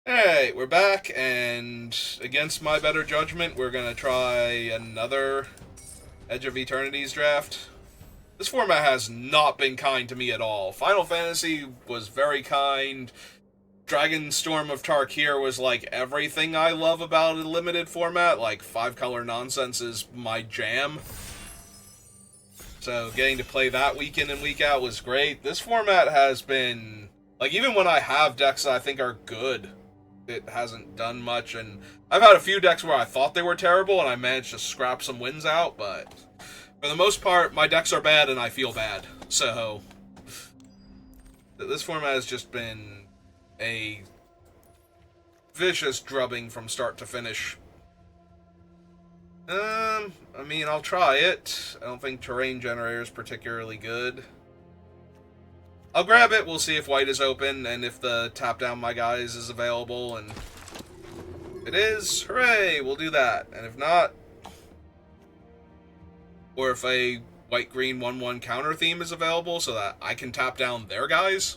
Alright, we're back, and against my better judgment, we're gonna try another Edge of Eternities draft. This format has not been kind to me at all. Final Fantasy was very kind. Dragon Storm of Tarkir was like everything I love about a limited format, like 5-color nonsense is my jam. So getting to play that week in and week out was great. This format has been, like, even when I have decks that I think are good, it hasn't done much, and I've had a few decks where I thought they were terrible and I managed to scrap some wins out, but for the most part, my decks are bad and I feel bad. So this format has just been a vicious drubbing from start to finish. I mean, I'll try it. I don't think Terrain Generator is particularly good. I'll grab it, we'll see if white is open, and if the tap down my guys is available, and if it is, hooray, we'll do that. And if not, or if a white-green 1-1 counter theme is available so that I can tap down their guys.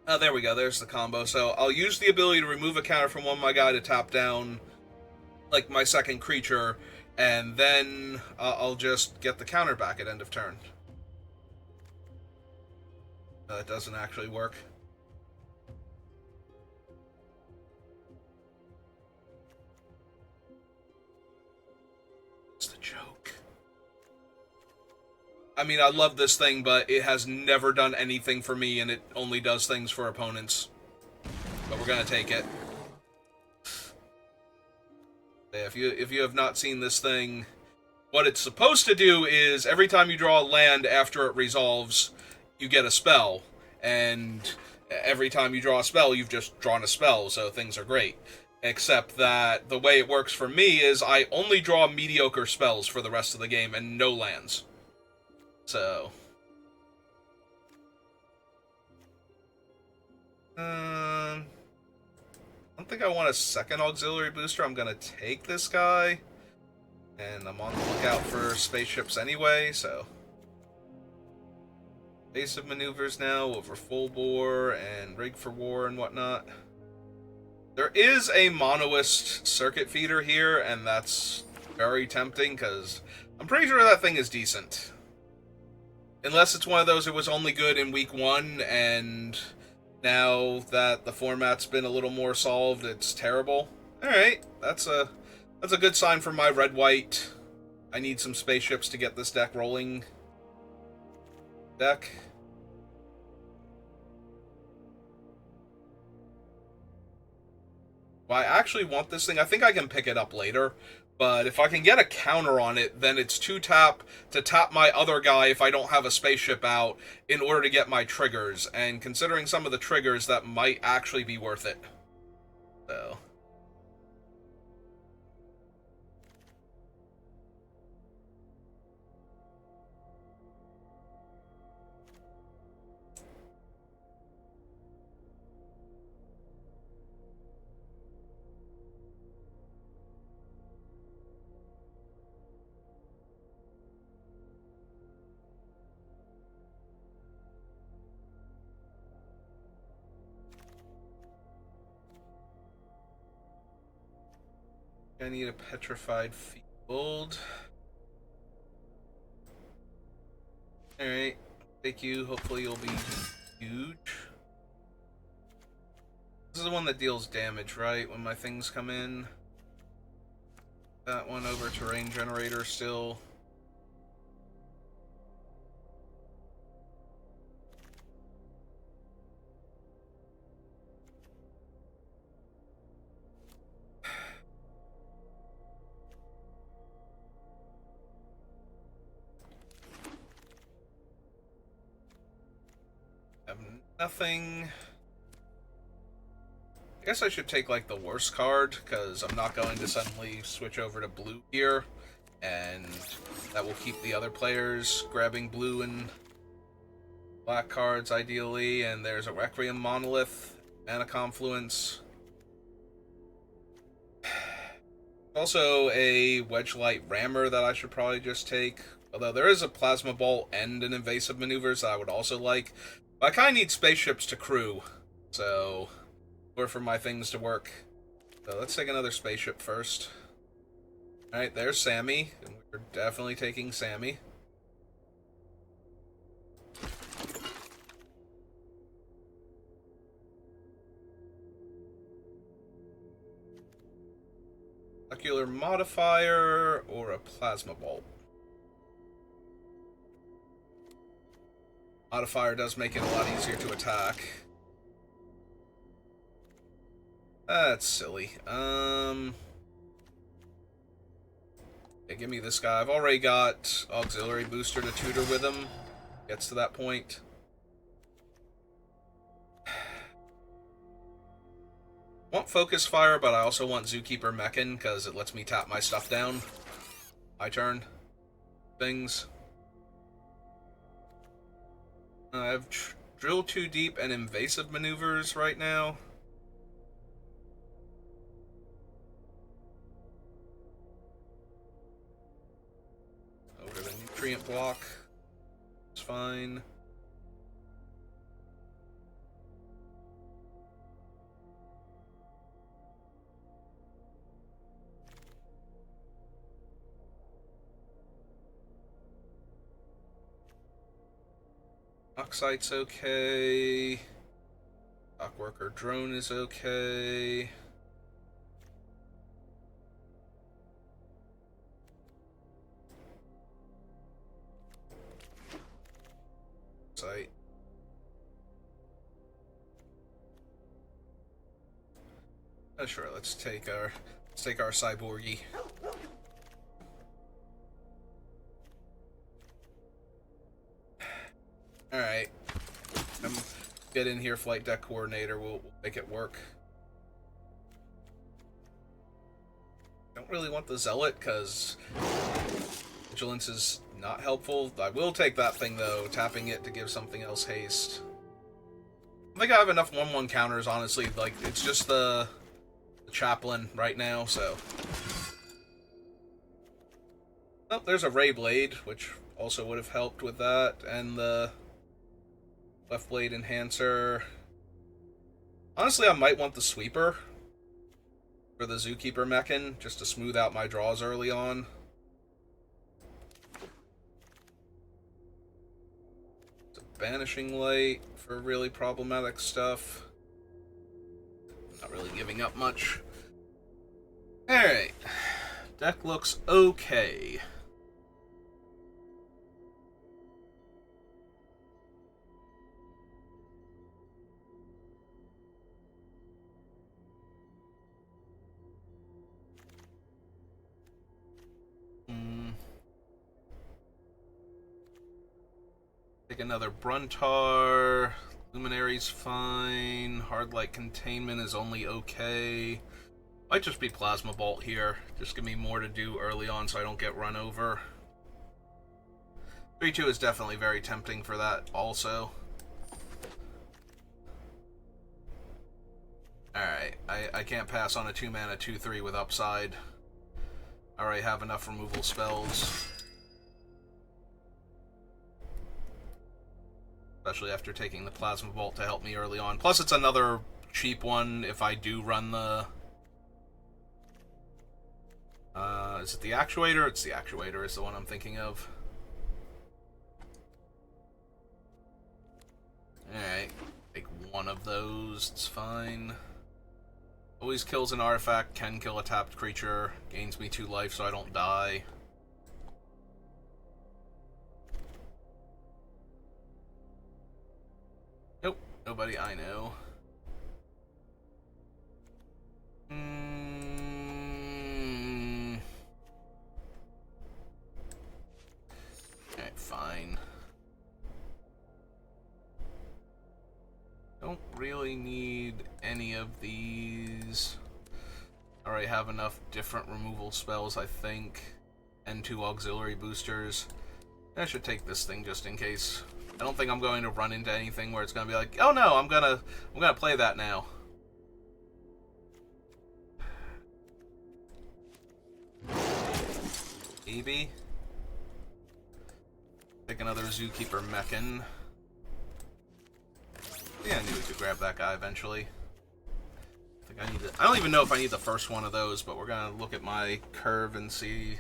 Oh, there we go, there's the combo. So I'll use the ability to remove a counter from one of my guy to tap down, like, my second creature, and then I'll just get the counter back at end of turn. That doesn't actually work. It's the joke. I mean, I love this thing, but it has never done anything for me, and it only does things for opponents. But we're gonna take it. Yeah, if you have not seen this thing, what it's supposed to do is every time you draw a land after it resolves, you get a spell, and every time you draw a spell, you've just drawn a spell, so things are great. Except that the way it works for me is I only draw mediocre spells for the rest of the game and no lands. So, I don't think I want a second auxiliary booster. I'm gonna take this guy, and I'm on the lookout for spaceships anyway, so. Evasive maneuvers now over full bore and rig for war and whatnot. There is a monoist circuit feeder here, and that's very tempting, because I'm pretty sure that thing is decent. Unless it's one of those that was only good in week 1, and now that the format's been a little more solved, it's terrible. Alright, that's a good sign for my red-white. I need some spaceships to get this deck rolling. Deck. Well, I actually want this thing. I think I can pick it up later. But if I can get a counter on it, then it's 2-tap to tap my other guy if I don't have a spaceship out in order to get my triggers. And considering some of the triggers, that might actually be worth it. So. I need a petrified field. Alright, take you. Hopefully you'll be huge. This is the one that deals damage, right? When my things come in. That one over terrain generator still. Have nothing. I guess I should take, like, the worst card, because I'm not going to suddenly switch over to blue here, and that will keep the other players grabbing blue and black cards, ideally, and there's a Requiem Monolith, and a Confluence. Also a Wedgelight Rammer that I should probably just take, Although there is a Plasma Bolt and an Invasive Maneuvers that I would also like. But I kind of need spaceships to crew, so... or for my things to work. So let's take another spaceship first. Alright, there's Sammy. And we're definitely taking Sammy. Molecular Modifier or a Plasma Bolt. Modifier does make it a lot easier to attack. That's silly. Yeah, give me this guy. I've already got Auxiliary Booster to tutor with him. Gets to that point. I want Focus Fire, but I also want Zookeeper Mechan, because it lets me tap my stuff down. My turn. Things. I have Drill Too Deep and Invasive Maneuvers right now. Over the Nutrient Block. It's fine. Oxite's okay. Dockworker Drone is okay. Site. Oh, sure. Let's take our cyborgy. All right. Get in here, Flight Deck Coordinator. We'll make it work. Don't really want the Zealot because Vigilance is not helpful. I will take that thing though, tapping it to give something else haste. I think I have enough 1/1 counters, honestly. Like, it's just the Chaplain right now, so. Oh, there's a Ray Blade, which also would have helped with that, and the Left Blade Enhancer. Honestly, I might want the Sweeper for the Zookeeper Mechan, just to smooth out my draws early on. It's a Banishing Light for really problematic stuff. Not really giving up much. Alright. Deck looks okay. Take another Bruntar. Luminary's fine. Hard Light Containment is only okay. Might just be Plasma Bolt here. Just give me more to do early on so I don't get run over. 3-2 is definitely very tempting for that also. Alright, I can't pass on a 2-mana 2-3 with upside. I already have enough removal spells. Especially after taking the Plasma Bolt to help me early on. Plus it's another cheap one if I do run the... is it the Actuator? It's the Actuator is the one I'm thinking of. Alright, take one of those, it's fine. Always kills an artifact, can kill a tapped creature, gains me 2 life so I don't die. Nope, nobody I know. Alright, fine. Don't really need any of these. I already have enough different removal spells, I think. And 2 auxiliary boosters. I should take this thing just in case. I don't think I'm going to run into anything where it's going to be like, oh no, I'm gonna play that now. Maybe. Take another Zookeeper Mechan. Yeah, I knew we could grab that guy eventually. I don't even know if I need the first one of those, but we're gonna look at my curve and see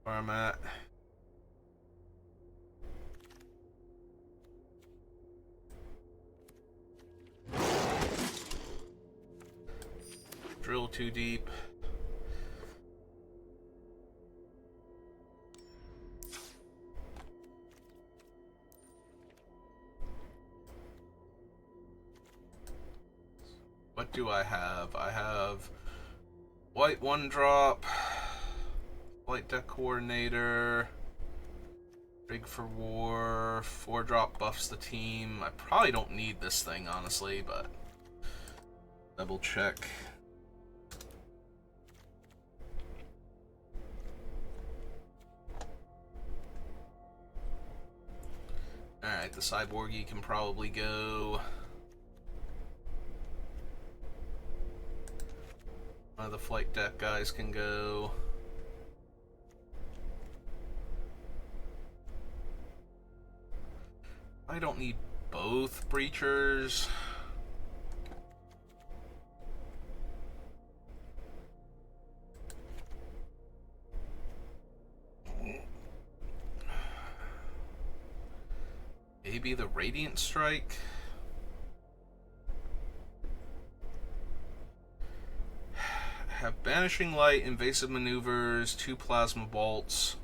where I'm at. Drill too deep. What do I have? I have white 1-drop, flight deck coordinator, rig for war, 4-drop buffs the team. I probably don't need this thing, honestly, but double check. Alright, the Cyborgy can probably go. One of the flight deck guys can go. I don't need both breachers. Maybe the Radiant Strike. Have Banishing Light, Invasive Maneuvers, 2 Plasma Bolts.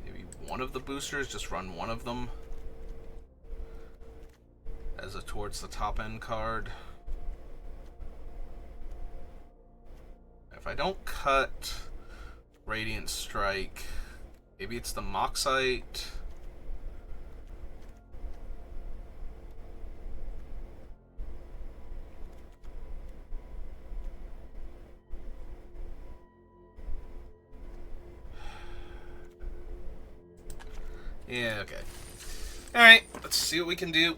Maybe one of the boosters, just run one of them as a towards the top end card. If I don't cut Radiant Strike, maybe it's the Moxite. Yeah, okay. Alright, let's see what we can do.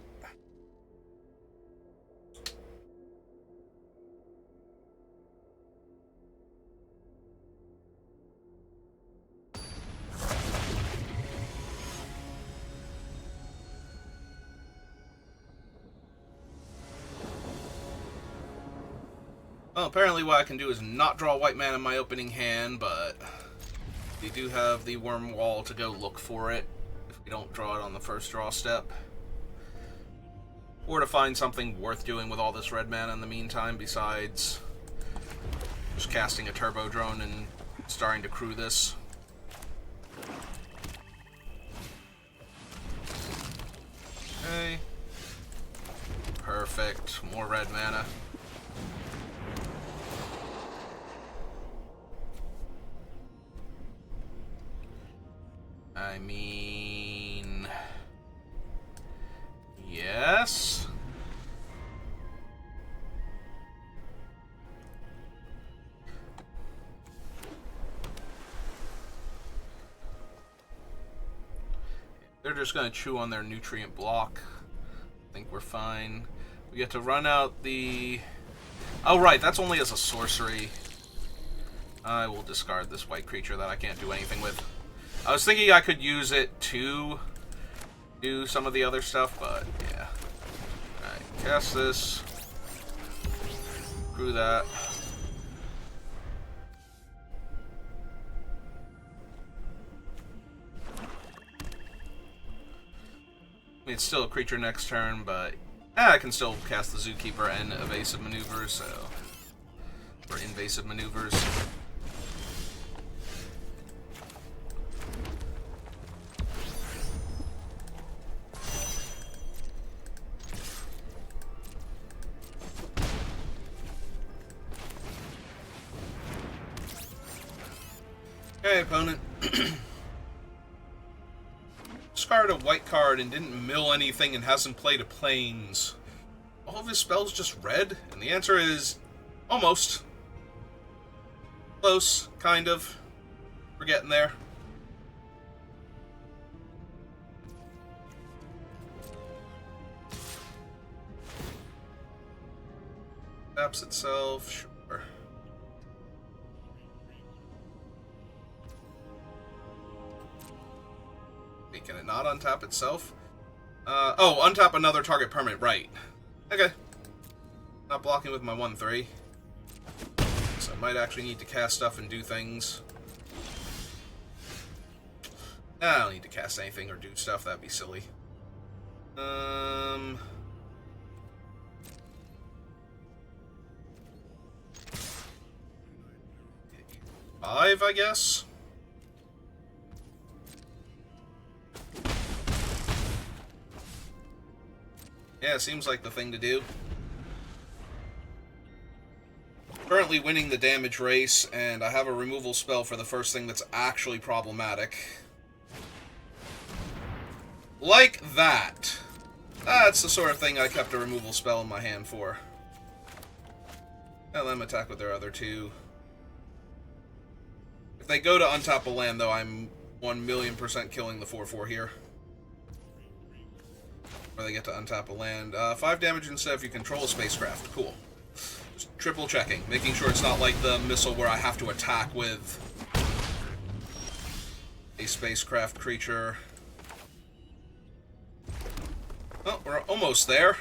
Well, apparently what I can do is not draw white mana in my opening hand, but we do have the Worm Wall to go look for it if we don't draw it on the first draw step. Or to find something worth doing with all this red mana in the meantime, besides just casting a Turbo Drone and starting to crew this. Okay. Perfect. More red mana. I mean... yes? They're just going to chew on their nutrient block. I think we're fine. We get to run out the... oh, right, that's only as a sorcery. I will discard this white creature that I can't do anything with. I was thinking I could use it to do some of the other stuff, but yeah. Alright, cast this. Screw that. I mean, it's still a creature next turn, but I can still cast the Zookeeper and Evasive Maneuvers, so... or Invasive Maneuvers. Okay, opponent. Discarded a white card and didn't mill anything and hasn't played a plains. All of his spells just red? And the answer is... almost. Close, kind of. We're getting there. Taps itself, sure. Wait, can it not untap itself? Oh, untap another target permanent, right. Okay. Not blocking with my 1-3. So I might actually need to cast stuff and do things. I don't need to cast anything or do stuff, that'd be silly. 5, I guess? Yeah, seems like the thing to do. Currently winning the damage race, and I have a removal spell for the first thing that's actually problematic. Like that. That's the sort of thing I kept a removal spell in my hand for. And let them attack with their other 2. If they go to untap a land, though, I'm 1,000,000% killing the 4/4 here. Where they get to untap a land. 5 damage instead if you control a spacecraft. Cool. Just triple checking, making sure it's not like the missile where I have to attack with a spacecraft creature. Oh, we're almost there.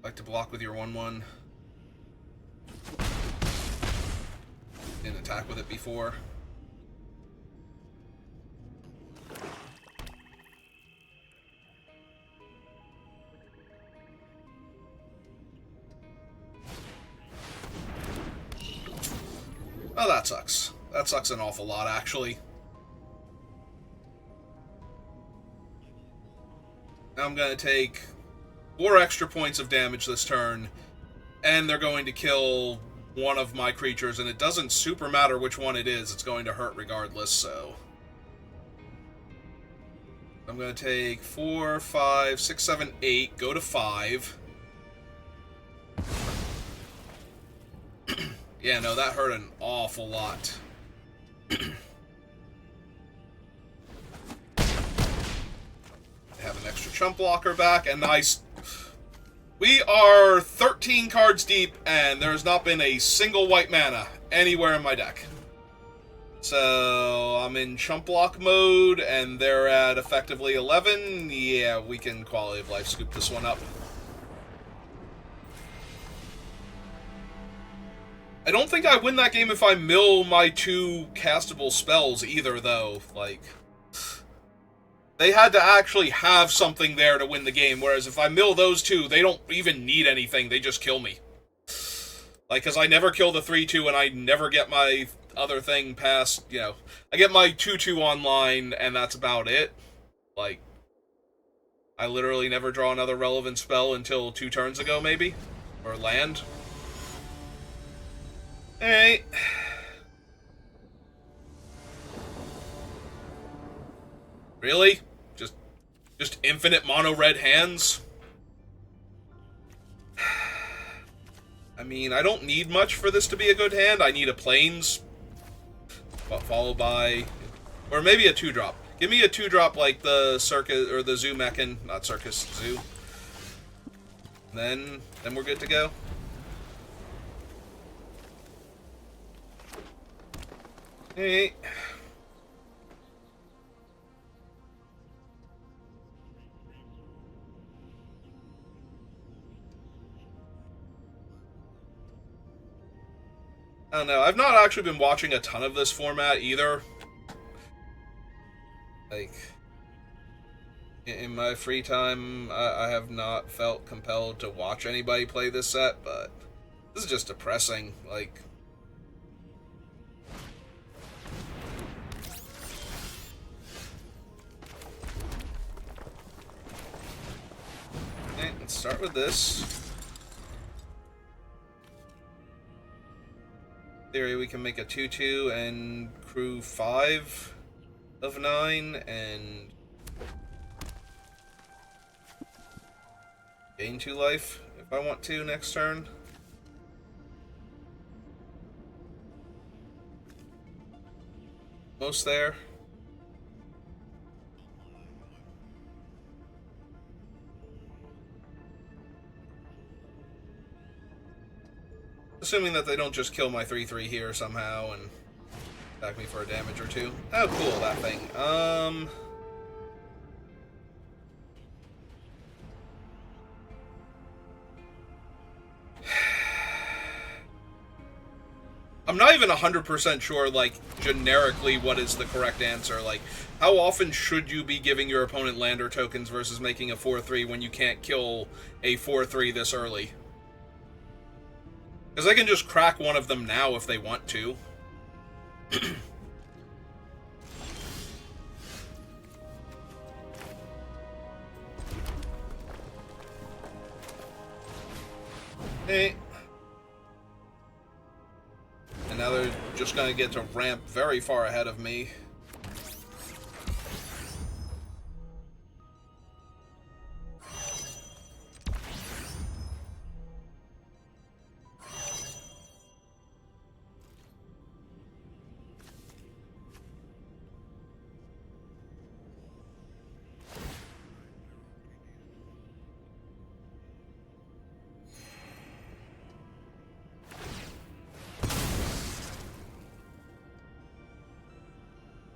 Like to block with your 1/1. Didn't attack with it before. Oh, that sucks. That sucks an awful lot, actually. Now I'm going to take 4 extra points of damage this turn, and they're going to kill one of my creatures, and it doesn't super matter which one it is, it's going to hurt regardless, so... I'm going to take 4, 5, 6, 7, 8, go to 5. Yeah, no, that hurt an awful lot. Have an extra chump blocker back, and nice. We are 13 cards deep, and there's not been a single white mana anywhere in my deck. So, I'm in chump block mode, and they're at effectively 11. Yeah, we can quality of life scoop this one up. I don't think I win that game if I mill my 2 castable spells either, though. Like, they had to actually have something there to win the game, whereas if I mill those 2, they don't even need anything, they just kill me. Like, because I never kill the 3/2, and I never get my other thing past, you know, I get my 2/2 online, and that's about it. Like, I literally never draw another relevant spell until 2 turns ago, maybe? Or land. Alright. Really? Just infinite mono red hands? I mean, I don't need much for this to be a good hand. I need a plains, followed by, or maybe a 2-drop. Give me a 2-drop like the Circus or the Zoo Mechan, not Circus, Zoo. Then we're good to go. Hey. I don't know. I've not actually been watching a ton of this format either. Like, in my free time, I have not felt compelled to watch anybody play this set, but this is just depressing. Like, okay, let's start with this. Theory, we can make a 2/2 and crew 5 of 9 and gain 2 life if I want to next turn. Most there. Assuming that they don't just kill my 3/3 here somehow, and Attack me for a damage or two. Oh, cool, that thing. I'm not even 100% sure, like, generically what is the correct answer. Like, how often should you be giving your opponent lander tokens versus making a 4-3 when you can't kill a 4-3 this early? Because they can just crack one of them now if they want to. Hey. And now they're just going to get to ramp very far ahead of me.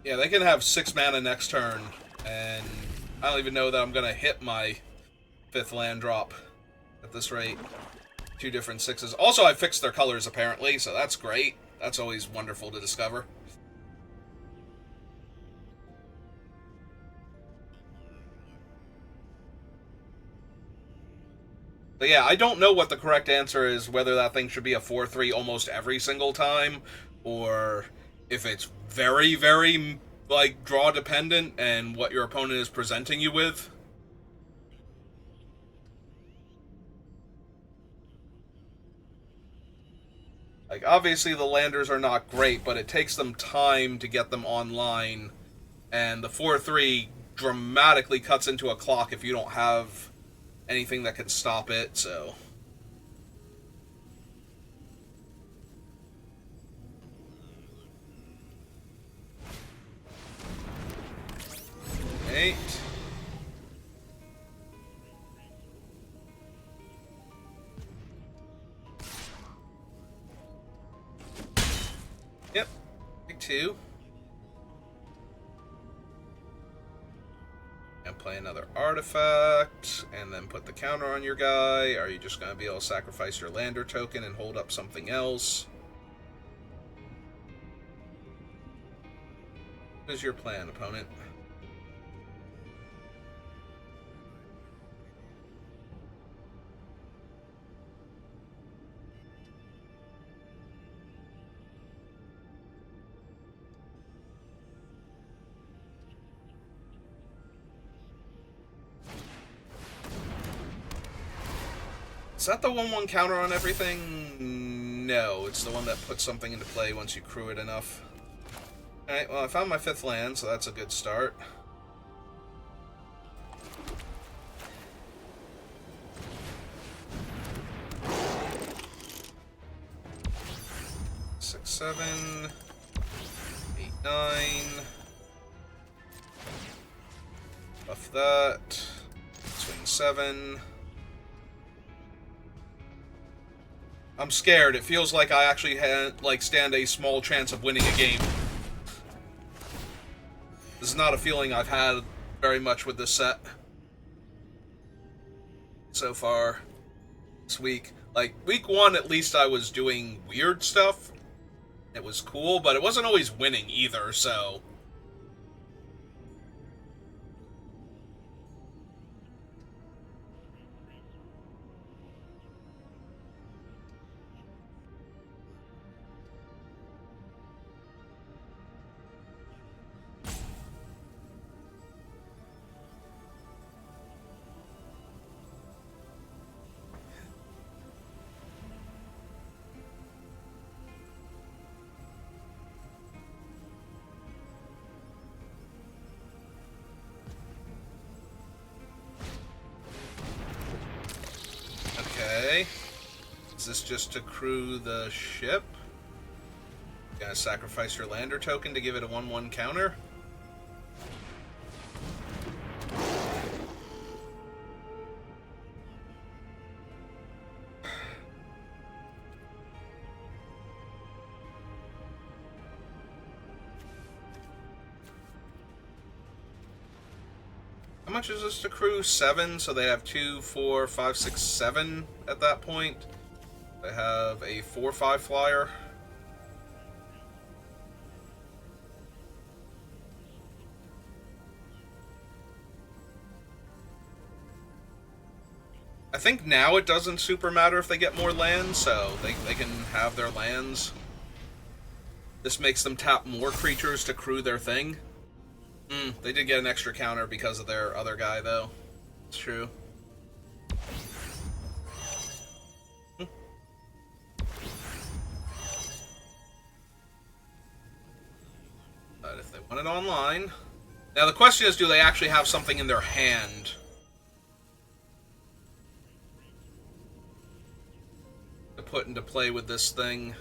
Yeah, they can have 6 mana next turn, and I don't even know that I'm going to hit my 5th land drop at this rate. 2 different 6s. Also, I fixed their colors, apparently, so that's great. That's always wonderful to discover. But yeah, I don't know what the correct answer is, whether that thing should be a 4-3 almost every single time, or if it's very, very, like, draw dependent and what your opponent is presenting you with. Like, obviously the landers are not great, but it takes them time to get them online, and the 4-3 dramatically cuts into a clock if you don't have anything that can stop it, so... Eight. Yep. Big 2. And play another artifact, and then put the counter on your guy. Are you just going to be able to sacrifice your lander token and hold up something else? What is your plan, opponent? Is that the 1/1 counter on everything? No, it's the one that puts something into play once you crew it enough. Alright, well, I found my 5th land, so that's a good start. Six, 7, 8, 9. Buff that. Swing 7. I'm scared. It feels like I actually stand a small chance of winning a game. This is not a feeling I've had very much with this set so far this week. Like, week 1, at least I was doing weird stuff. It was cool, but it wasn't always winning either, so... Okay. Is this just to crew the ship? You gonna sacrifice your lander token to give it a 1/1 counter? much is this to crew? 7, so they have 2, 4, 5, 6, 7 at that point. They have a 4-5 flyer. I think now it doesn't super matter if they get more lands, so they can have their lands. This makes them tap more creatures to crew their thing. They did get an extra counter because of their other guy, though. It's true. But if they want it online... Now the question is, do they actually have something in their hand? To put into play with this thing.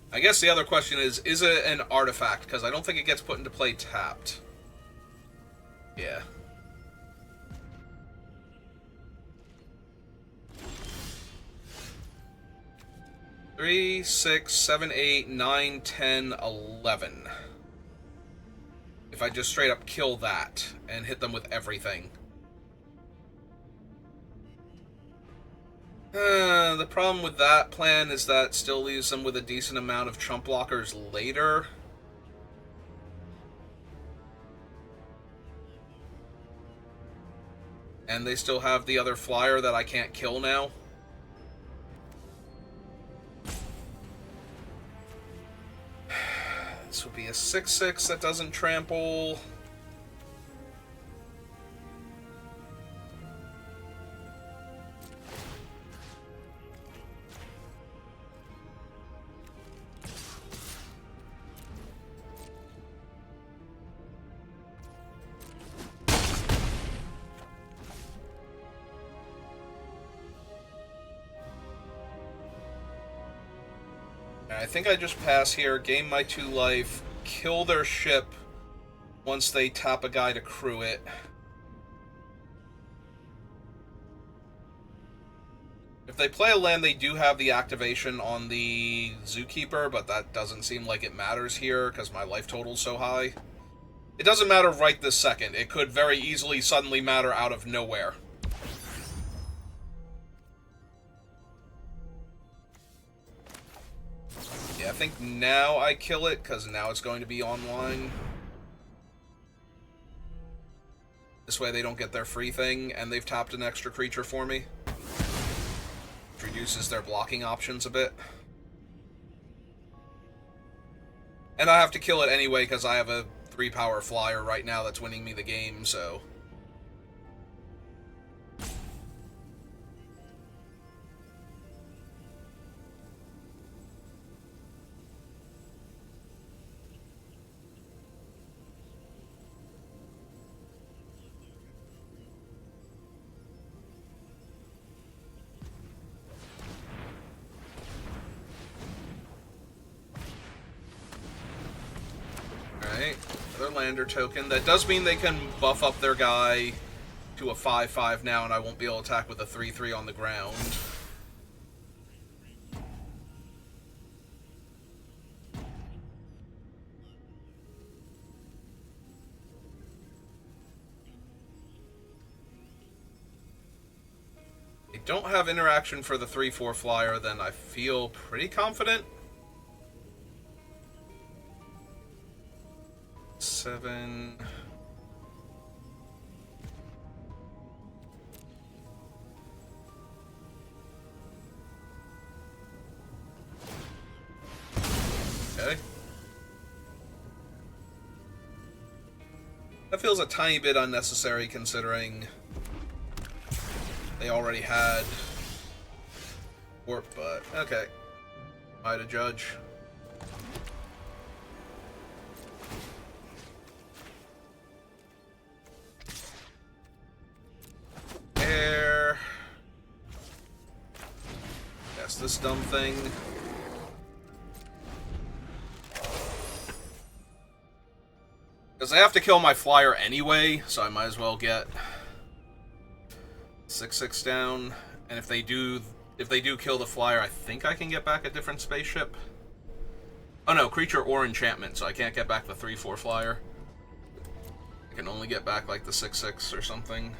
I guess the other question is it an artifact? Because I don't think it gets put into play tapped. Yeah. Three, 6, 7, 8, 9, 10, 11. If I just straight up kill that and hit them with everything. The problem with that plan is that it still leaves them with a decent amount of chump blockers later. And they still have the other flyer that I can't kill now. This would be a 6/6 that doesn't trample. I think I just pass here, gain my 2 life, kill their ship once they tap a guy to crew it. If they play a land, they do have the activation on the Zookeeper, but that doesn't seem like it matters here because my life total's so high. It doesn't matter right this second. It could very easily suddenly matter out of nowhere. I think now I kill it, because now it's going to be online. This way they don't get their free thing, and they've tapped an extra creature for me. Which reduces their blocking options a bit. And I have to kill it anyway, because I have a 3-power flyer right now that's winning me the game, so... Another lander token. That does mean they can buff up their guy to a 5/5 now, and I won't be able to attack with a 3/3 on the ground. They don't have interaction for the 3/4 flyer, then I feel pretty confident. 7. Okay. That feels a tiny bit unnecessary considering they already had warp, but okay. Am I to judge? Air. Yes, this dumb thing. Because I have to kill my flyer anyway, so I might as well get 6/6 down. And if they do kill the flyer, I think I can get back a different spaceship. Oh no, creature or enchantment, so I can't get back the 3/4 flyer. I can only get back like the 6/6 or something.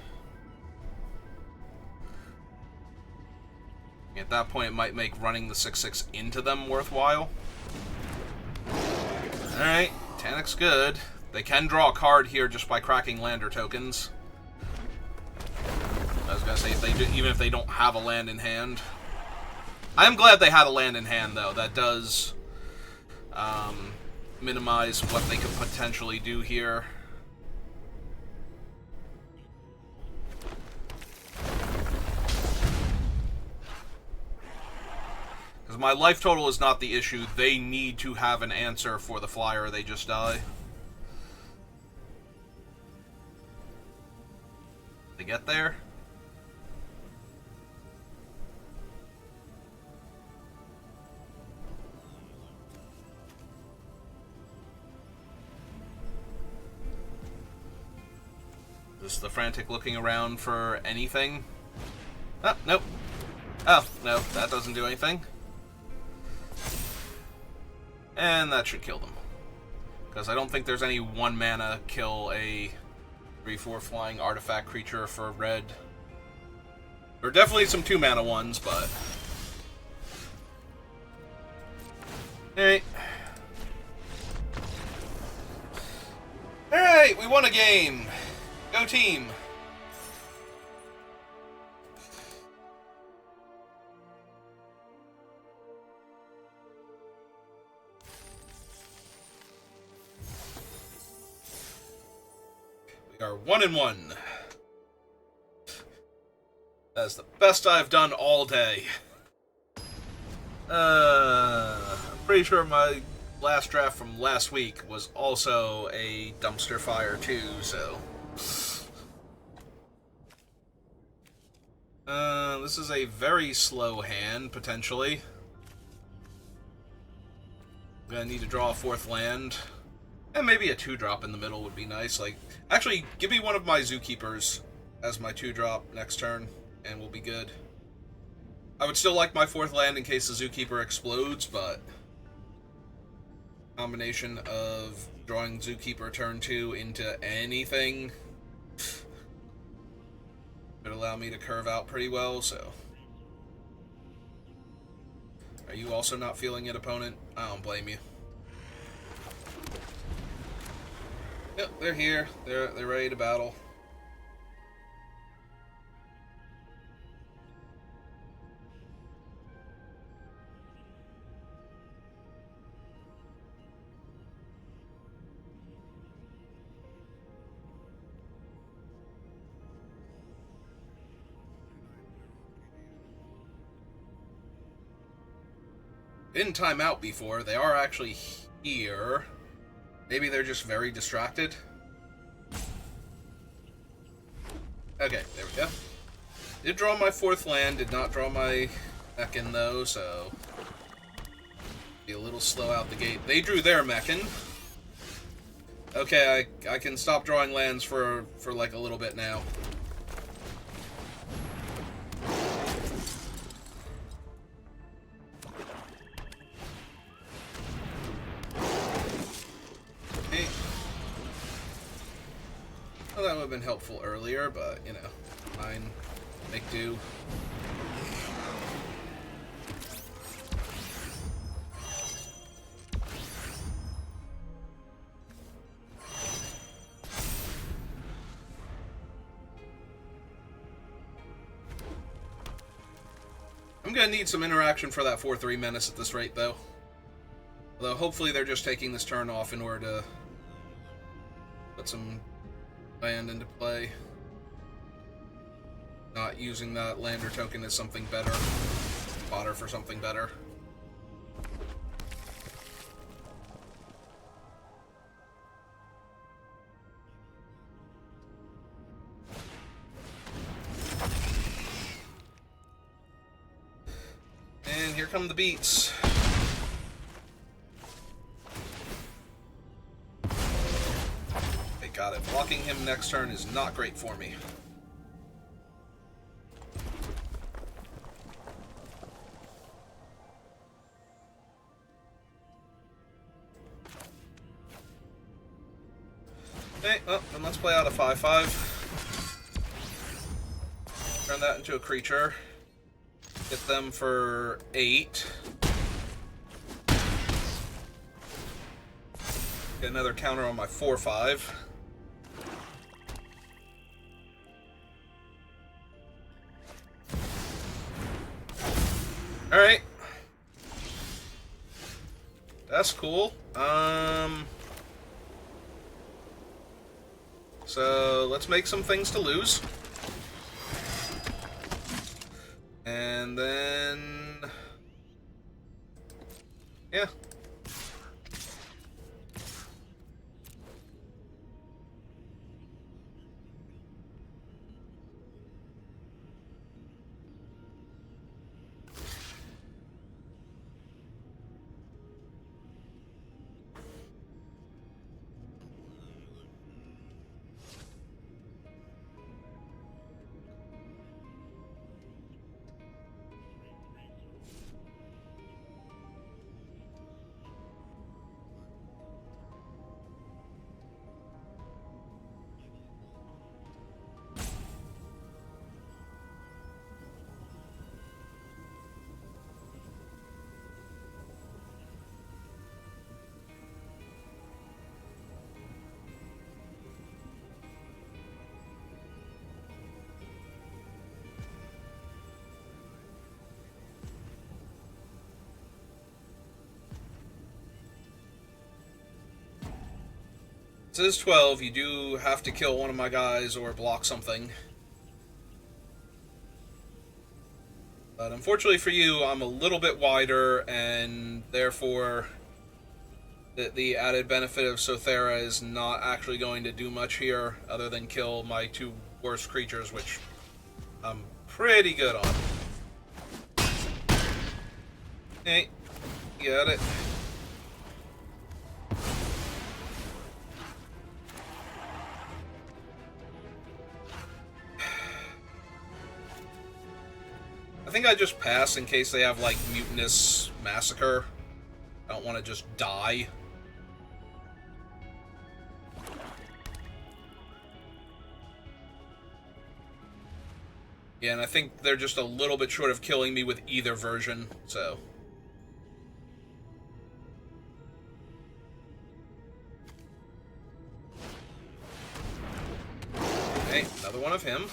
At that point, it might make running the 6/6 into them worthwhile. Alright, Tanic's good. They can draw a card here just by cracking lander tokens. I was gonna say, even if they don't have a land in hand. I'm glad they had a land in hand, though. That does minimize what they could potentially do here. Because my life total is not the issue. They need to have an answer for the flyer or they just die. They get there? Just the frantic looking around for anything. Oh, nope. Oh, no, that doesn't do anything. And that should kill them. Because I don't think there's any 1 mana kill a 3/4 flying artifact creature for red. There are definitely some 2 mana ones, but... Alright. Alright, we won a game! Go team! We are 1-1. That's the best I've done all day. I'm pretty sure my last draft from last week was also a dumpster fire too, so... This is a very slow hand, potentially. I'm gonna need to draw a 4th land. And maybe a 2-drop in the middle would be nice. Like, actually, give me one of my Zookeepers as my 2-drop next turn, and we'll be good. I would still like my 4th land in case the Zookeeper explodes, but... combination of drawing Zookeeper turn 2 into anything... would allow me to curve out pretty well, so... Are you also not feeling it, opponent? I don't blame you. Yep, they're here. They're ready to battle. Didn't time out before. They are actually here. Maybe they're just very distracted. Okay, there we go. Did draw my 4th land. Did not draw my Mechan, though, so... be a little slow out the gate. They drew their Mechan. Okay, I can stop drawing lands for like a little bit now. Well, that would have been helpful earlier, but, you know, fine. Make do. I'm gonna need some interaction for that 4/3 menace at this rate, though. Although, hopefully they're just taking this turn off in order to put some land into play. Not using that lander token as something better. Fodder for something better. And here come the beats. Got it. Blocking him next turn is not great for me. Okay, well, then let's play out a 5/5. Turn that into a creature. Get them for 8. Get another counter on my 4/5. Alright. That's cool. So let's make some things to lose. And then... yeah. This is 12. You do have to kill one of my guys or block something. But unfortunately for you, I'm a little bit wider, and therefore the added benefit of Sothera is not actually going to do much here other than kill my 2 worst creatures, which I'm pretty good on. Hey, you got it. I think I just pass in case they have, like, Mutinous Massacre. I don't want to just die. Yeah, and I think they're just a little bit short of killing me with either version, so... okay, another one of him.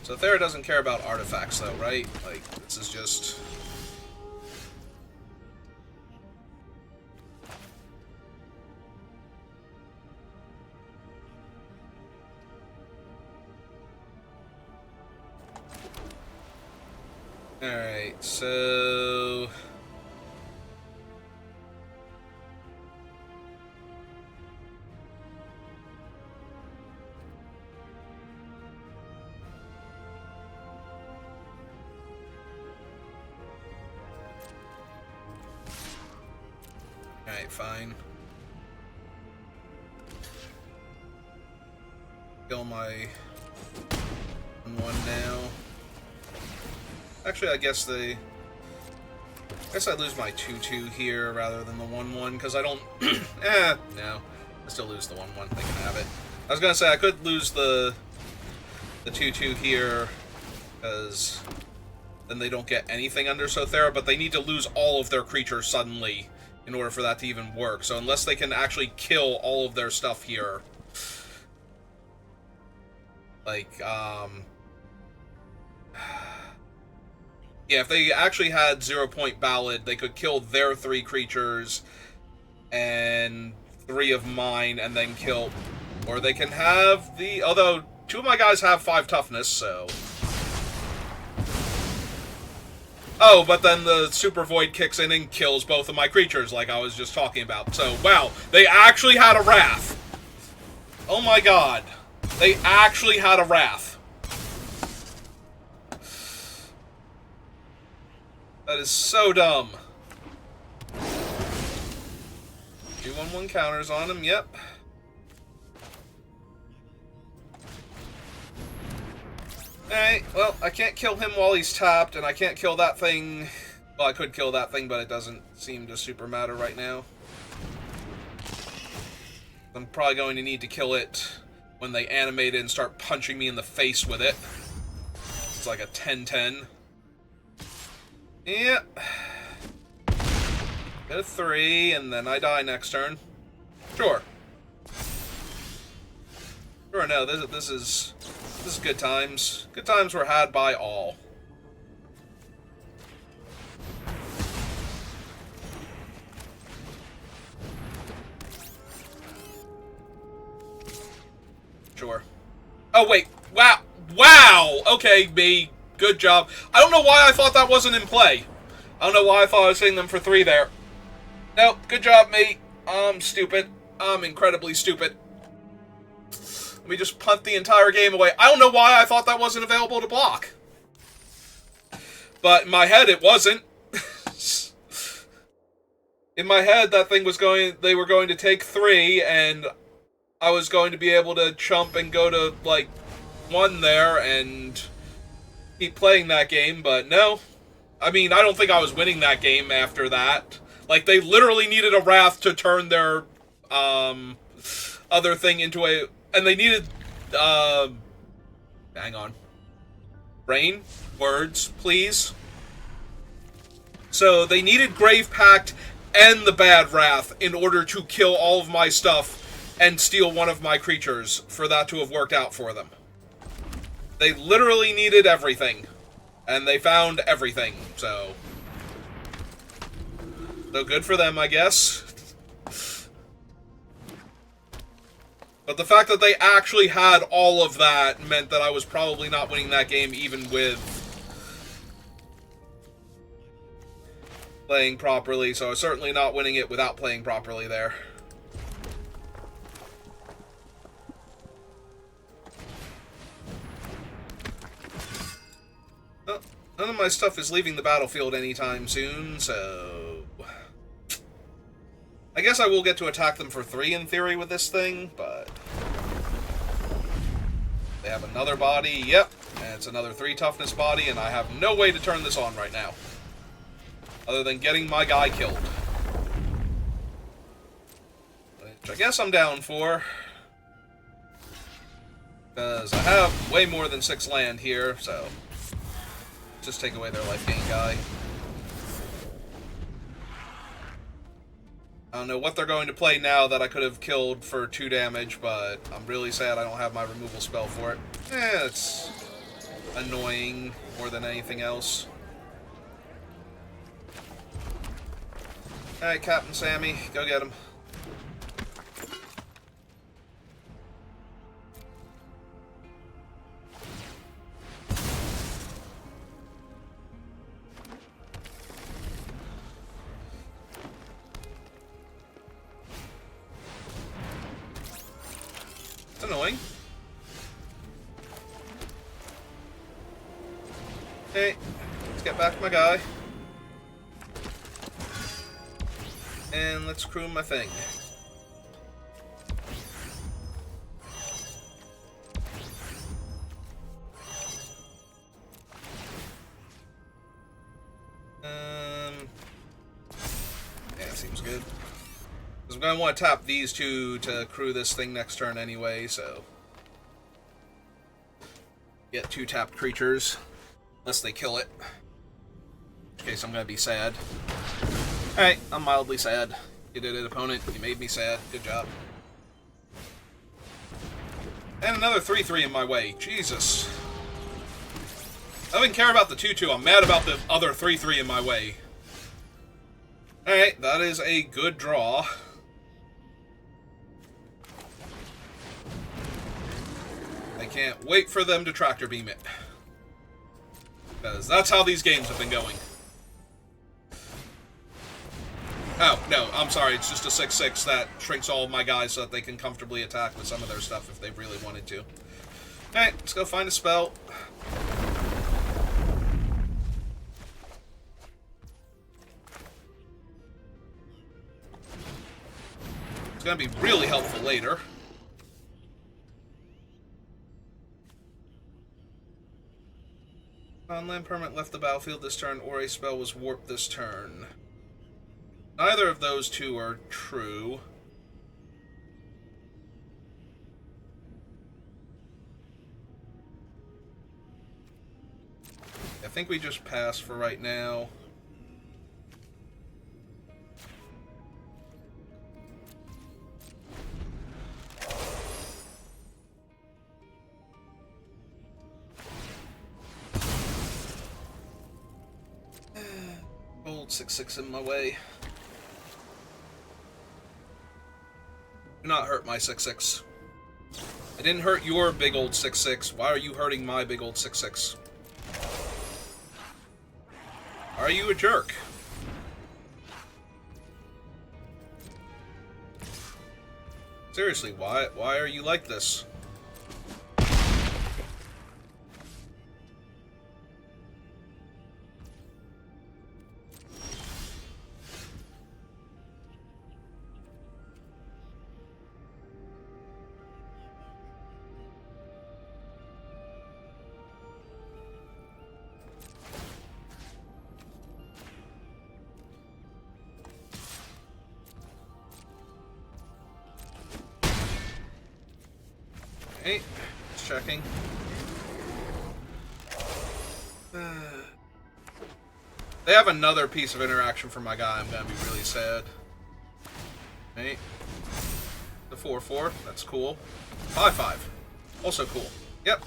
So Thera doesn't care about artifacts, though, right? Like, this is just... alright, so... alright, fine. Kill my 1/1 now. Actually, I guess I lose my 2/2 here rather than the 1/1, because I don't... no. I still lose the 1/1. They can have it. I was gonna say, I could lose the 2/2 here, because then they don't get anything under Sothera, but they need to lose all of their creatures suddenly in order for that to even work. So unless they can actually kill all of their stuff here... like, yeah, if they actually had 0-point Ballad, they could kill their 3 creatures and 3 of mine, and then kill... or they can have the... although, 2 of my guys have 5 toughness, so... oh, but then the Super Void kicks in and kills both of my creatures, like I was just talking about. So, wow, they actually had a Wrath! Oh my god. They actually had a Wrath. That is so dumb. 2 1/1 counters on him, yep. Alright, well, I can't kill him while he's tapped, and I can't kill that thing. Well, I could kill that thing, but it doesn't seem to super matter right now. I'm probably going to need to kill it when they animate it and start punching me in the face with it. It's like a 10-10. Yeah. Get a 3, and then I die next turn. Sure. Sure, no, this is good times. Good times were had by all. Sure. Oh, wait. Wow. Wow! Okay, me. Good job. I don't know why I thought that wasn't in play. I don't know why I thought I was hitting them for 3 there. Nope. Good job, me. I'm stupid. I'm incredibly stupid. Let me just punt the entire game away. I don't know why I thought that wasn't available to block. But in my head, it wasn't. In my head, that thing was going... They were going to take 3, and I was going to be able to chump and go to, like, 1 there and keep playing that game, but no. I mean, I don't think I was winning that game after that. Like, they literally needed a Wrath to turn their, other thing into a... And they needed, hang on. Brain? Words, please? So, they needed Grave Pact and the Bad Wrath in order to kill all of my stuff and steal one of my creatures for that to have worked out for them. They literally needed everything. And they found everything, so... So good for them, I guess. But the fact that they actually had all of that meant that I was probably not winning that game even with playing properly, so I was certainly not winning it without playing properly there. Oh, none of my stuff is leaving the battlefield anytime soon, so... I guess I will get to attack them for 3 in theory with this thing, but... They have another body, yep, and it's another 3 toughness body, and I have no way to turn this on right now. Other than getting my guy killed. Which I guess I'm down for. Because I have way more than 6 land here, so... Just take away their life gain guy. I don't know what they're going to play now that I could have killed for 2 damage, but I'm really sad I don't have my removal spell for it. It's annoying more than anything else. Alright, Captain Sammy, go get him. Annoying. Hey, let's get back to my guy. And let's crew my thing. Yeah, seems good. Because I'm going to want to tap these 2 to crew this thing next turn anyway, so... Get 2 tapped creatures. Unless they kill it. In which case I'm going to be sad. Alright, I'm mildly sad. You did it, opponent. You made me sad. Good job. And another 3-3 in my way. Jesus. I don't even care about the 2-2. I'm mad about the other 3-3 in my way. Alright, that is a good draw. I can't wait for them to tractor beam it. Because that's how these games have been going. Oh, no, I'm sorry, it's just a 6-6 that shrinks all of my guys so that they can comfortably attack with some of their stuff if they really wanted to. Alright, let's go find a spell. It's going to be really helpful later. On-land permanent left the battlefield this turn, or a spell was warped this turn. Neither of those 2 are true. think we just pass for right now. Old 6/6 in my way. Do not hurt my 6/6. I didn't hurt your big old 6/6. Why are you hurting my big old 6/6? Are you a jerk? Seriously, why are you like this? Hey, just checking. They have another piece of interaction for my guy. I'm gonna be really sad. Hey, the 4/4. That's cool. 5/5. Also cool. Yep.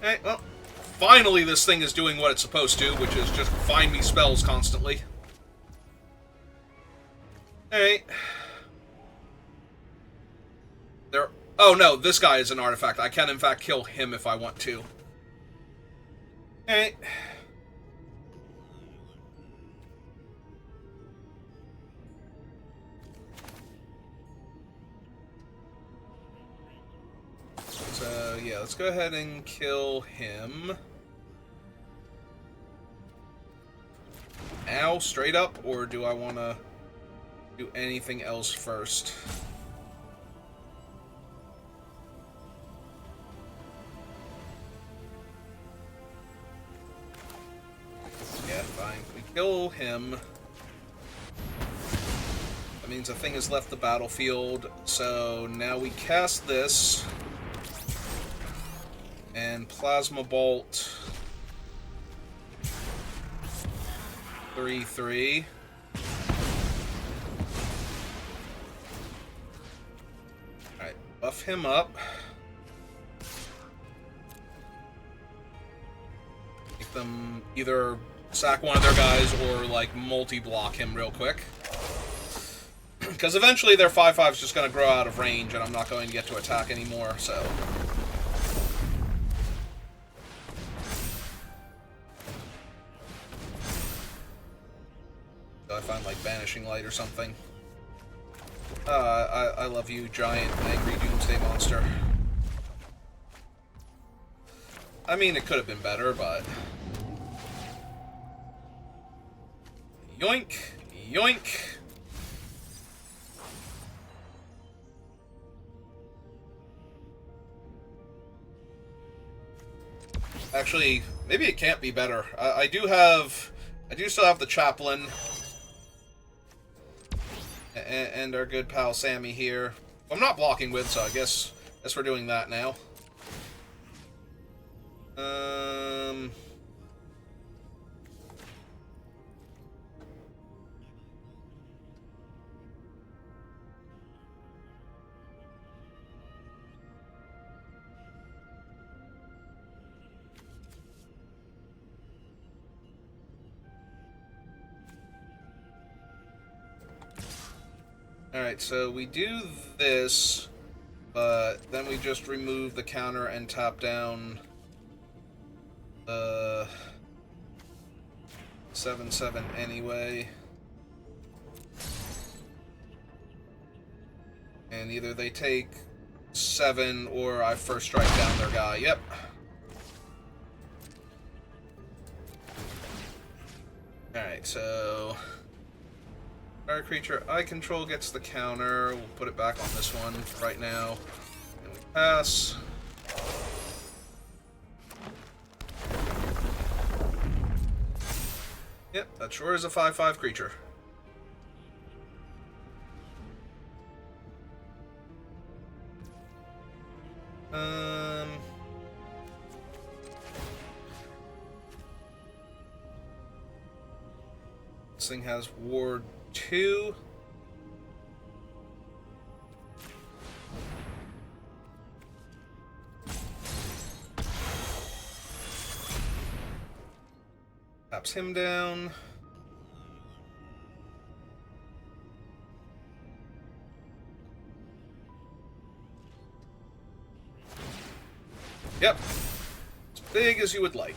Hey, well, finally this thing is doing what it's supposed to, which is just find me spells constantly. Hey. There. Oh no, this guy is an artifact. I can in fact kill him if I want to. Hey. So yeah, let's go ahead and kill him. Now, straight up, or do I want to do anything else first? Yeah, fine. We kill him. That means a thing has left the battlefield. So now we cast this. And Plasma Bolt. 3/3. Alright, buff him up. Make them either sack one of their guys or, like, multi-block him real quick. Because eventually their 5/5 is just going to grow out of range and I'm not going to get to attack anymore, so... I find, like, Banishing Light or something. I love you, giant, angry doomsday monster. I mean, it could have been better, but... Yoink! Yoink! Actually, maybe it can't be better. I do still have the Chaplain. And our good pal Sammy here. I'm not blocking with, so I guess we're doing that now. Alright, so we do this, but then we just remove the counter and tap down the 7/7 anyway. And either they take 7 or I first strike down their guy. Yep. Alright, so... Fire creature I control gets the counter. We'll put it back on this one right now. And we pass. Yep, that sure is a 5/5 creature. This thing has Ward 2. Taps him down. Yep. As big as you would like.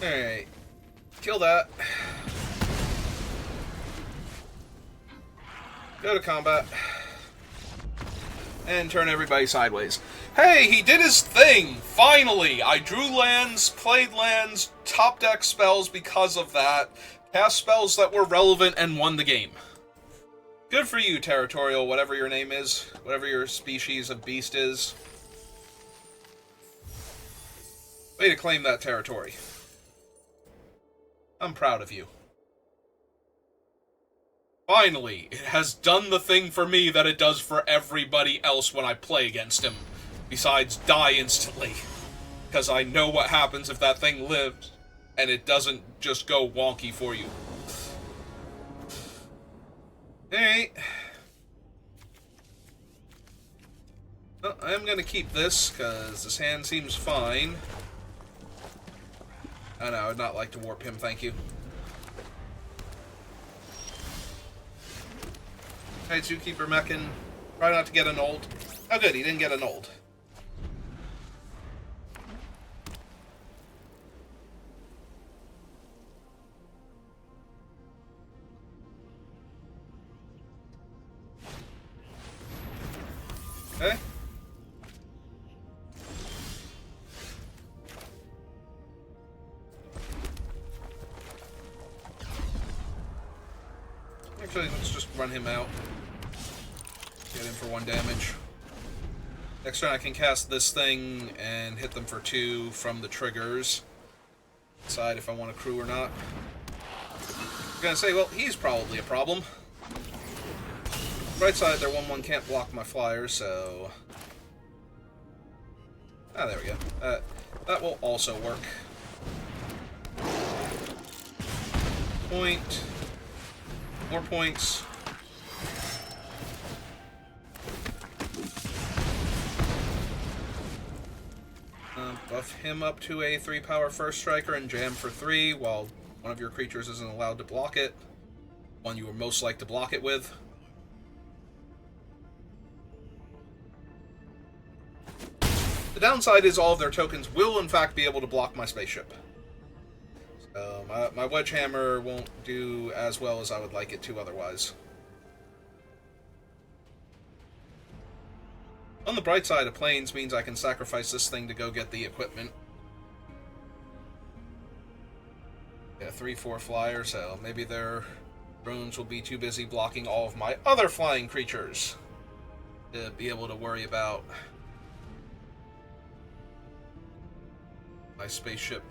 Alright. Kill that. Go to combat. And turn everybody sideways. Hey, he did his thing! Finally! I drew lands, played lands, top deck spells because of that, cast spells that were relevant, and won the game. Good for you, Territorial, whatever your name is, whatever your species of beast is. Way to claim that territory. I'm proud of you. Finally, it has done the thing for me that it does for everybody else when I play against him. Besides, die instantly. Because I know what happens if that thing lives, and it doesn't just go wonky for you. Alright. Well, I'm gonna keep this, because this hand seems fine. Oh no, I'd not like to warp him, thank you. Alright, Zookeeper Meccan. Try not to get an old. Oh good, he didn't get an old. Okay. Actually, let's just run him out. Get him for 1 damage. Next turn I can cast this thing and hit them for 2 from the triggers. Decide if I want a crew or not. I'm gonna say, well, he's probably a problem. Right side, their 1/1 can't block my flyers, so... Ah, there we go. That will also work. Point. More points. Buff him up to a 3-power first striker and jam for 3, while one of your creatures isn't allowed to block it. One you were most like to block it with. The downside is all of their tokens will in fact be able to block my spaceship. So my Wedge Hammer won't do as well as I would like it to otherwise. On the bright side, of planes means I can sacrifice this thing to go get the equipment. Yeah, 3/4 flyer, so maybe their drones will be too busy blocking all of my other flying creatures to be able to worry about my spaceship.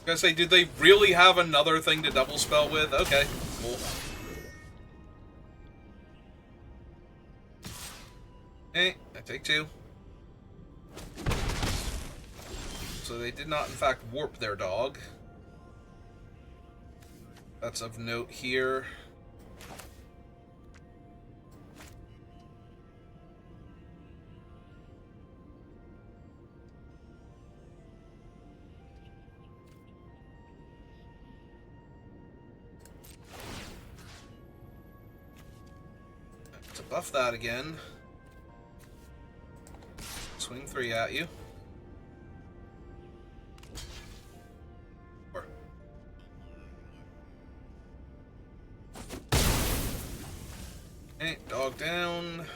I was gonna say, did they really have another thing to double spell with? Okay, cool. Hey, I take 2. So they did not, in fact, warp their dog. That's of note here. To buff that again. Swing 3 at you. 4. Okay, dog down.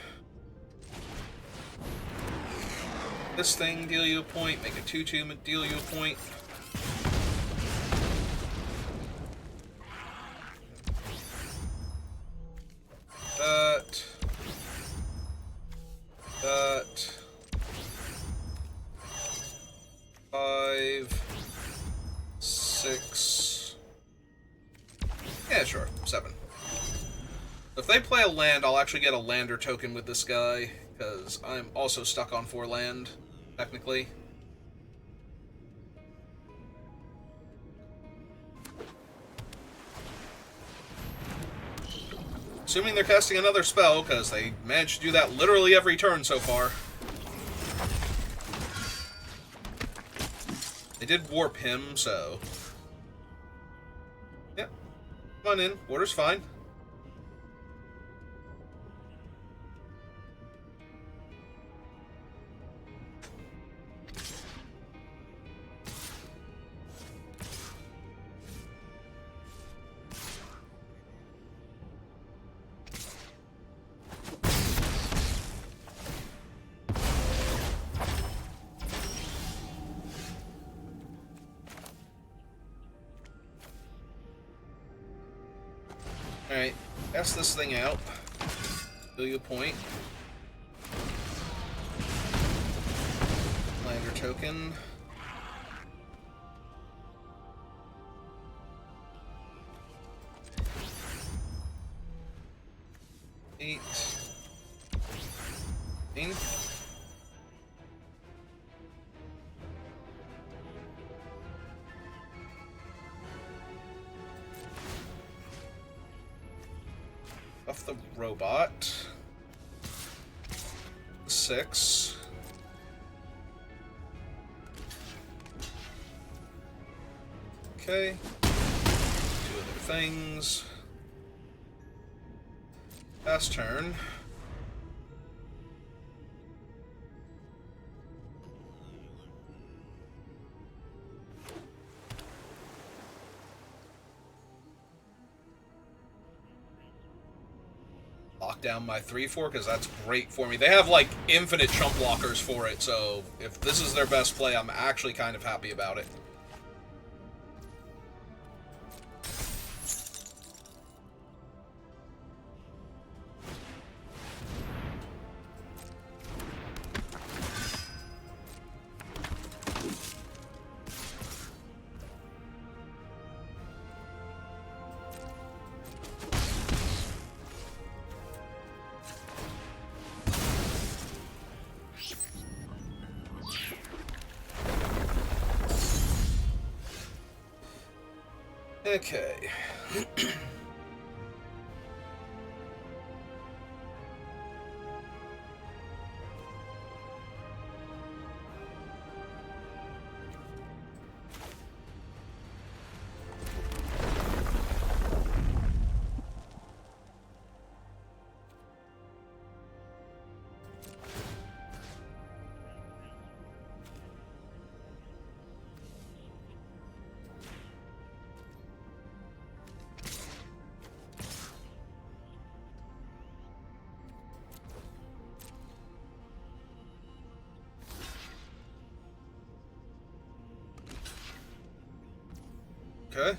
This thing, deal you a point. Make a 2/2, deal you a point. That. If they play a land, I'll actually get a lander token with this guy, because I'm also stuck on 4 land, technically. Assuming they're casting another spell, because they managed to do that literally every turn so far. They did warp him, so... Yep. Come on in. Water's fine. Alright, test this thing out. Do you a point? Lander token. Eight. 15. Buff the robot. 6. Okay. 2 other things. Last turn. Lock down my 3/4 because that's great for me. They have like infinite chump blockers for it, so if this is their best play, I'm actually kind of happy about it. Okay. Okay.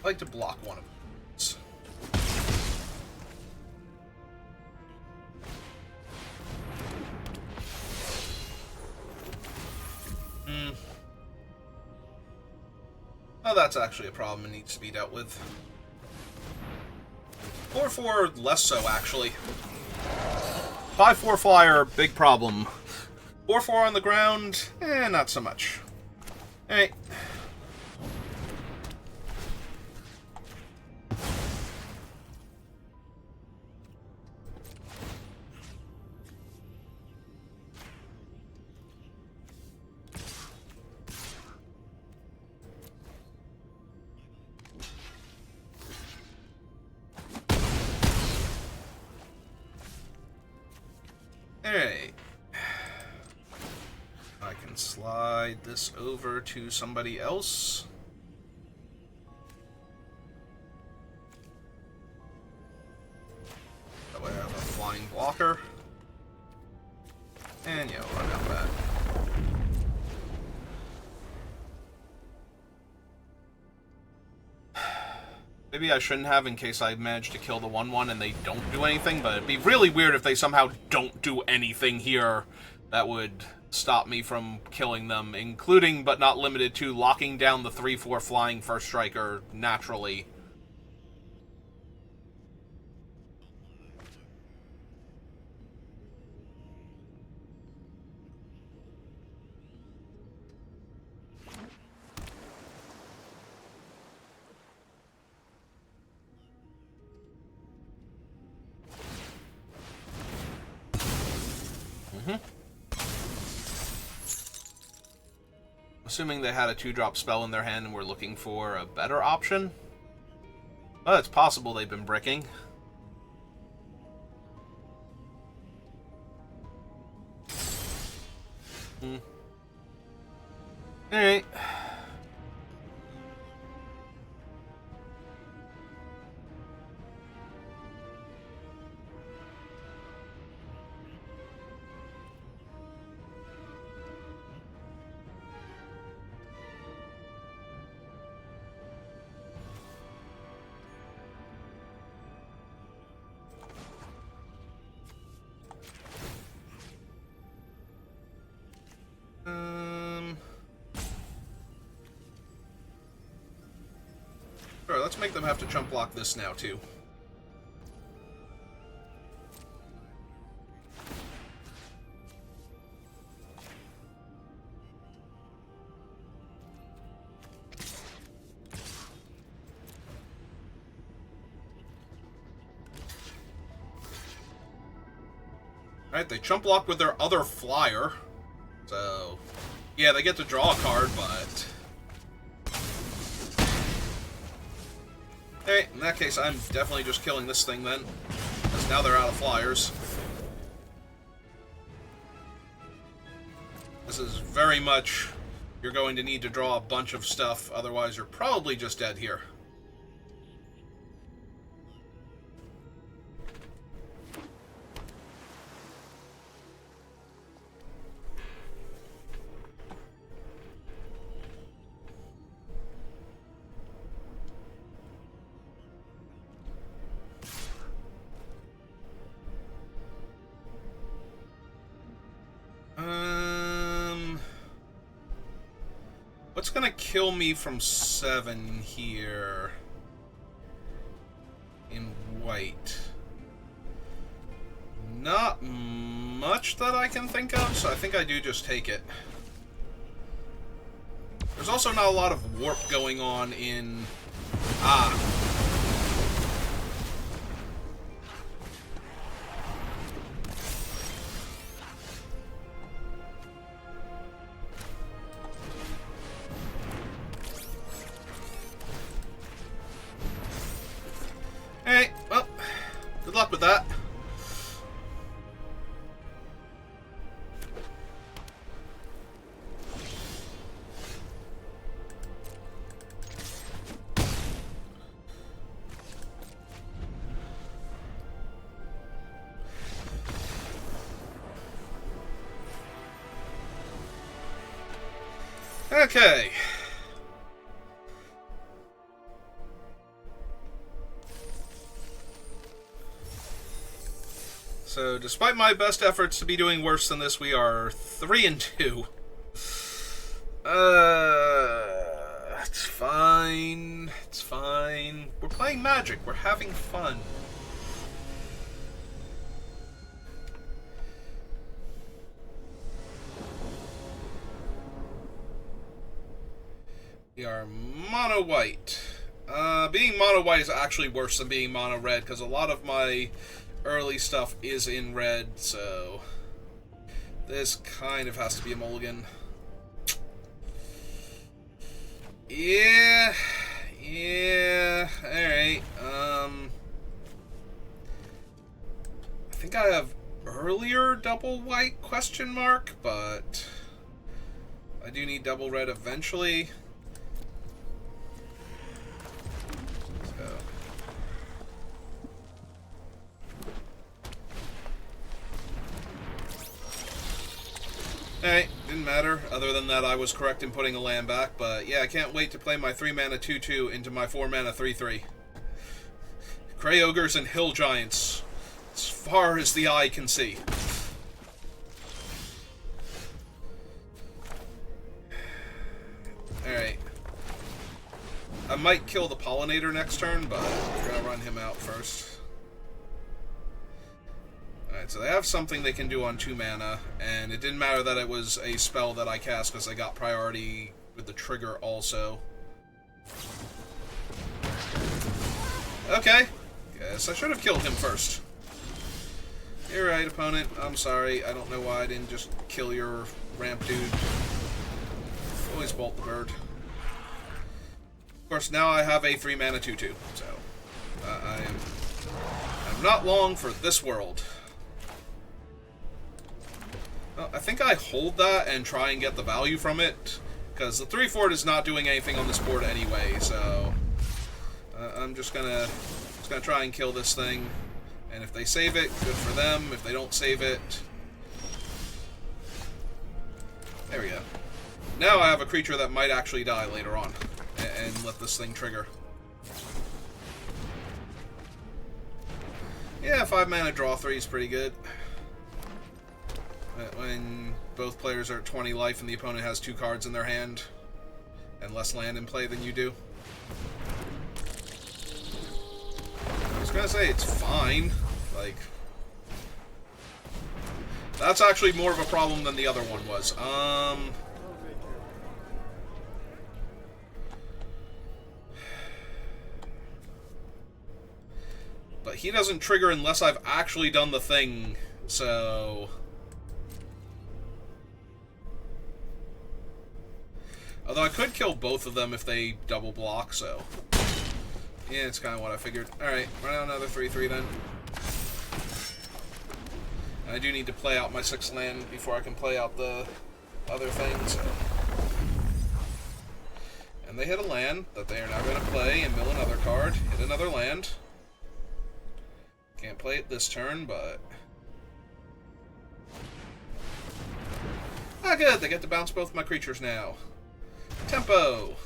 I'd like to block one of these. Oh, that's actually a problem that needs to be dealt with. 4-4, less so, actually. 5-4 flyer, big problem. 4-4 on the ground, not so much. Alright. Alright. I can slide this over to somebody else. That way I have a flying blocker. And yeah, we'll run out that. Maybe I shouldn't have in case I manage to kill the 1-1 and they don't do anything, but it'd be really weird if they somehow don't do anything here that would stop me from killing them, including but not limited to locking down the 3-4 flying first striker naturally. Assuming they had a 2-drop spell in their hand and were looking for a better option. Well, it's possible they've been bricking. Alright. Sure, let's make them have to chump block this now, too. Alright, they chump block with their other flyer. So, yeah, they get to draw a card, but... Hey, in that case, I'm definitely just killing this thing then. Because now they're out of flyers. This is very much... You're going to need to draw a bunch of stuff, otherwise you're probably just dead here. What's gonna kill me from 7 here? In white. Not much that I can think of, so I think I do just take it. There's also not a lot of warp going on in... Hey, well, good luck with that. Okay. So, despite my best efforts to be doing worse than this, we are 3-2. It's fine. It's fine. We're playing Magic. We're having fun. We are mono white. Being mono white is actually worse than being mono red, because a lot of my early stuff is in red, so this kind of has to be a mulligan. Yeah, alright. I think I have earlier double white question mark, but I do need double red eventually. Alright, didn't matter. Other than that, I was correct in putting a land back. But yeah, I can't wait to play my 3-mana 2/2 into my 4-mana 3/3. Grey Ogres and Hill Giants. As far as the eye can see. Alright. I might kill the Pollinator next turn, but we're gonna run him out first. Alright, so they have something they can do on 2 mana, and it didn't matter that it was a spell that I cast because I got priority with the trigger also. Okay, guess I should have killed him first. You're right, opponent. I'm sorry. I don't know why I didn't just kill your ramp dude. Always bolt the bird. Of course, now I have a 3-mana 2/2, so I'm not long for this world. I think I hold that and try and get the value from it, because the 3/4 is not doing anything on this board anyway, so I'm just gonna try and kill this thing, and if they save it, good for them. If they don't save it... There we go. Now I have a creature that might actually die later on, and let this thing trigger. Yeah, 5-mana draw 3 is pretty good. When both players are at 20 life and the opponent has 2 cards in their hand and less land in play than you do. I was gonna say it's fine. Like, that's actually more of a problem than the other one was. But he doesn't trigger unless I've actually done the thing, so... Although I could kill both of them if they double block, so... Yeah, it's kind of what I figured. Alright, run out another 3/3 then. And I do need to play out my 6th land before I can play out the other thing, so... And they hit a land that they are now going to play and mill another card. Hit another land. Can't play it this turn, but... Ah, good! They get to bounce both my creatures now. Tempo!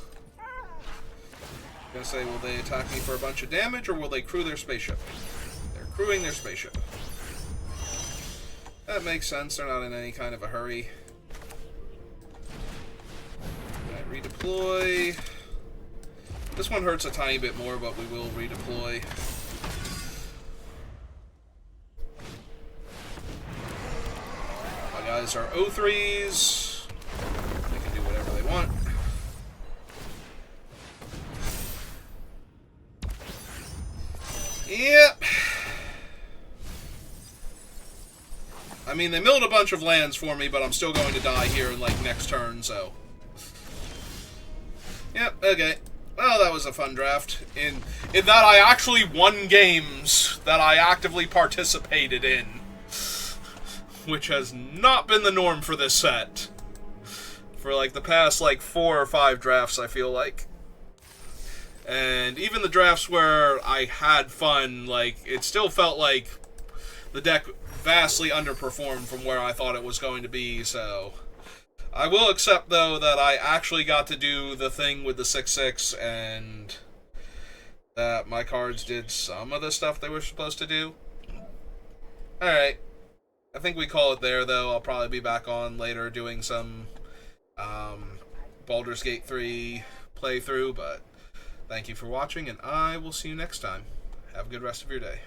Gonna say, will they attack me for a bunch of damage, or will they crew their spaceship? They're crewing their spaceship. That makes sense, they're not in any kind of a hurry. Alright, redeploy. This one hurts a tiny bit more, but we will redeploy. My guys are O3s. They can do whatever they want. Yep. I mean, they milled a bunch of lands for me, but I'm still going to die here in, like, next turn, so... Yep, okay. Well, that was a fun draft. In that I actually won games that I actively participated in. Which has not been the norm for this set. For, like, the past, like, 4 or 5 drafts, I feel like. And even the drafts where I had fun, like, it still felt like the deck vastly underperformed from where I thought it was going to be, so... I will accept, though, that I actually got to do the thing with the 6/6, and that my cards did some of the stuff they were supposed to do. Alright. I think we call it there, though. I'll probably be back on later doing some Baldur's Gate 3 playthrough, but thank you for watching, and I will see you next time. Have a good rest of your day.